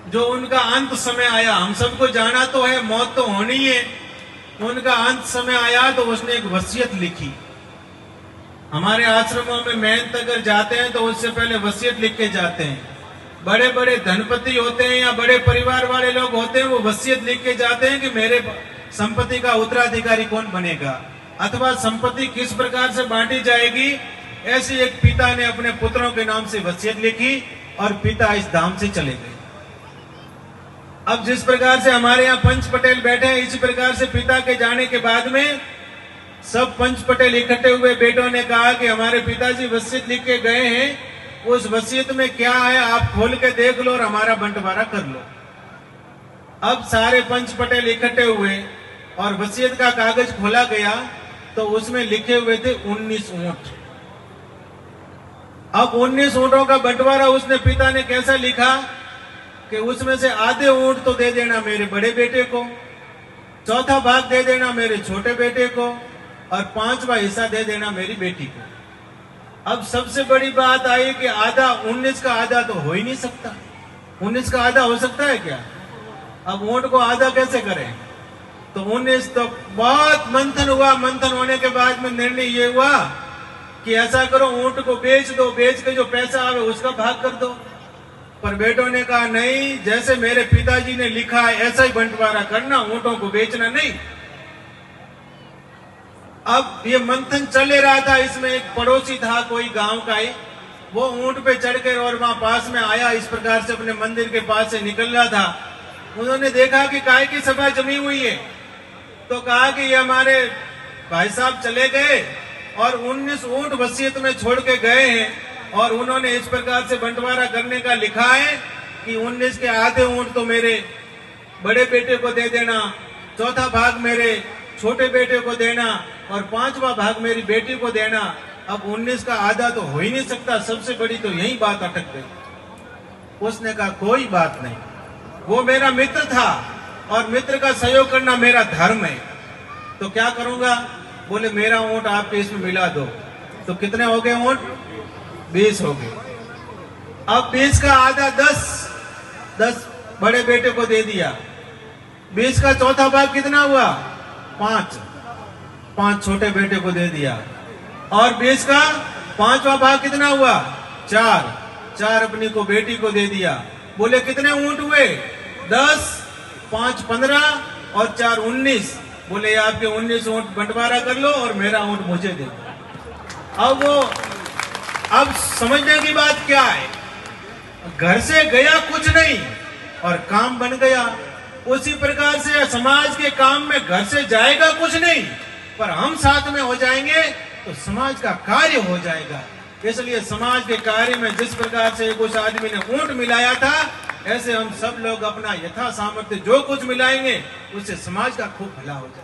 जो उनका अंत समय आया, हम सबको जाना तो है, मौत तो होनी है, उनका अंत समय आया तो उसने एक वसीयत लिखी। हमारे आश्रमों में मेहनत अगर जाते हैं तो उससे पहले वसीयत लिख के जाते हैं। बड़े बड़े धनपति होते हैं या बड़े परिवार वाले लोग होते हैं, वो वसीयत लिख के जाते हैं कि मेरे संपत्ति का उत्तराधिकारी कौन बनेगा अथवा संपत्ति किस प्रकार से बांटी जाएगी। ऐसे एक पिता ने अपने पुत्रों के नाम से वसीयत लिखी और पिता इस धाम से चले गए। अब जिस प्रकार से हमारे यहाँ पंच पटेल बैठे हैं, इसी प्रकार से पिता के जाने के बाद में सब पंच पटेल इकट्ठे हुए बेटों ने कहा कि हमारे पिताजी वसीयत लिख के गए हैं, उस वसीयत में क्या है आप खोल के देख लो और हमारा बंटवारा कर लो। अब सारे पंच पटेल इकट्ठे हुए और वसीयत का कागज खोला गया तो उसमें लिखे हुए थे 19 ऊंट। अब 19 ऊंटों का बंटवारा उसने पिता ने कैसा लिखा कि उसमें से आधे ऊंट तो दे देना मेरे बड़े बेटे को, चौथा भाग दे देना मेरे छोटे बेटे को और 5वां हिस्सा दे देना मेरी बेटी को। अब सबसे बड़ी बात आई कि आधा 19 का आधा तो हो ही नहीं सकता। 19 का आधा हो सकता है क्या? अब ऊंट को आधा कैसे करें? तो 19 तो बहुत मंथन हुआ। मंथन होने के बाद में निर्णय ये हुआ कि ऐसा करो, ऊंट को बेच दो, बेच के जो पैसा आवे उसका भाग कर दो। पर बेटों ने कहा नहीं, जैसे मेरे पिताजी ने लिखा है ऐसा ही बंटवारा करना, ऊंटों को बेचना नहीं। अब ये मंथन चले रहा था, इसमें एक पड़ोसी था कोई गांव का ही, वो ऊंट पे चढ़कर और वहां पास में आया, इस प्रकार से अपने मंदिर के पास से निकल रहा था। उन्होंने देखा कि काय की सभा जमी हुई है, तो कहा कि ये हमारे भाई साहब चले गए और 19 ऊंट वसीयत में छोड़ के गए हैं और उन्होंने इस प्रकार से बंटवारा करने का लिखा है कि 19 के आधे ऊंट तो मेरे बड़े बेटे को दे देना, चौथा भाग मेरे छोटे बेटे को देना और 5वां भाग मेरी बेटी को देना। अब 19 का आधा तो हो ही नहीं सकता। सबसे बड़ी तो यही बात अटक गई। उसने कहा कोई बात नहीं, वो मेरा मित्र था और मित्र का सहयोग करना मेरा धर्म है, तो क्या करूंगा? बोले मेरा ऊंट आपके इसमें मिला दो। तो कितने हो गए ऊंट? 20 हो गए। अब 20 का आधा 10 बड़े बेटे को दे दिया। 20 का चौथा भाग कितना हुआ? 5 छोटे बेटे को दे दिया। और 20 का 5वां भाग कितना हुआ? 4 अपनी को बेटी को दे दिया। बोले कितने ऊंट हुए? 10, 5 15 और 4 19। बोले आपके 19 ऊंट बंटवारा कर लो और मेरा ऊंट मुझे दे दो। अब समझने की बात क्या है, घर से गया कुछ नहीं और काम बन गया। उसी प्रकार से समाज के काम में घर से जाएगा कुछ नहीं, पर हम साथ में हो जाएंगे तो समाज का कार्य हो जाएगा। इसलिए समाज के कार्य में जिस प्रकार से उस आदमी ने ऊंट मिलाया था, ऐसे हम सब लोग अपना यथा सामर्थ्य जो कुछ मिलाएंगे उससे समाज का खूब भला हो जाएगा।